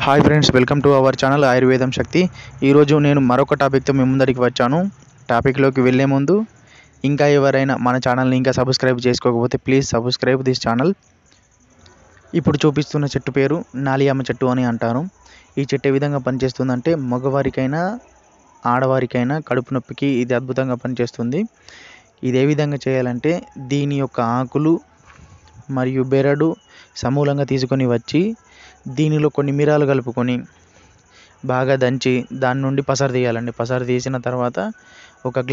Hi friends, welcome to our channel ఆయుర్వేదం శక్తి. ఈరోజు నేను మరొక టాపిక్తో మీ ముందరికి వచ్చాను. టాపిక్లోకి వెళ్ళే ముందు ఇంకా ఎవరైనా మన ఛానల్ని ఇంకా సబ్స్క్రైబ్ చేసుకోకపోతే ప్లీజ్ సబ్స్క్రైబ్ దిస్ ఛానల్. ఇప్పుడు చూపిస్తున్న చెట్టు పేరు నాలియామ చెట్టు అని అంటారు. ఈ చెట్టు ఏ విధంగా పనిచేస్తుందంటే మగవారికైనా ఆడవారికైనా కడుపు నొప్పికి ఇది అద్భుతంగా పనిచేస్తుంది. ఇది ఏ విధంగా చేయాలంటే దీని యొక్క ఆకులు మరియు బెరడు సమూలంగా తీసుకొని వచ్చి దీనిలో కొన్ని మిరాలు కలుపుకొని బాగా దంచి దాని నుండి పసరు తీయాలండి. పసరు తీసిన తర్వాత ఒక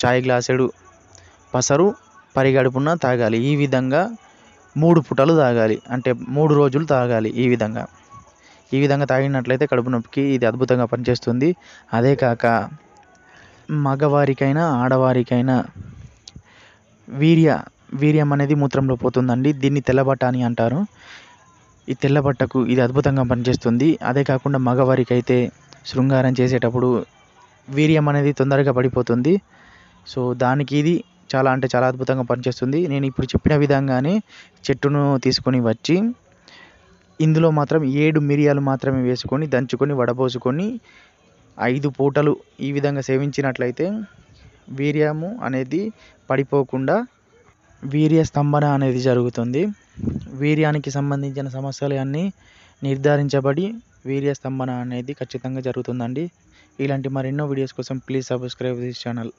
చాయ్ గ్లాసుడు పసరు పరిగడుపున తాగాలి. ఈ విధంగా 3 పూటలు తాగాలి, అంటే 3 రోజులు తాగాలి. ఈ విధంగా తాగినట్లయితే కడుపు నొప్పికి ఇది అద్భుతంగా పనిచేస్తుంది. అదే కాక మగవారికైనా ఆడవారికైనా వీర్యం అనేది మూత్రంలో పోతుందండి. దీన్ని తెల్లబట్ట అని అంటారు. ఈ తెల్లబట్టకు ఇది అద్భుతంగా పనిచేస్తుంది. అదే కాకుండా మగవారికి అయితే శృంగారం చేసేటప్పుడు వీర్యం అనేది తొందరగా పడిపోతుంది. సో దానికి ఇది చాలా అద్భుతంగా పనిచేస్తుంది. నేను ఇప్పుడు చెప్పిన విధంగానే చెట్టును తీసుకొని వచ్చి ఇందులో మాత్రం 7 మిరియాలు మాత్రమే వేసుకొని దంచుకొని వడపోసుకొని 5 పూటలు ఈ విధంగా సేవించినట్లయితే వీర్యము అనేది పడిపోకుండా వీర్య స్తంభన అనేది జరుగుతుంది. వీర్యానికి సంబంధించిన సమస్యలు అన్నీ నిర్ధారించబడి వీర్య స్తంభన అనేది ఖచ్చితంగా జరుగుతుందండి. ఇలాంటి మరెన్నో వీడియోస్ కోసం ప్లీజ్ సబ్స్క్రైబ్ దిస్ ఛానల్.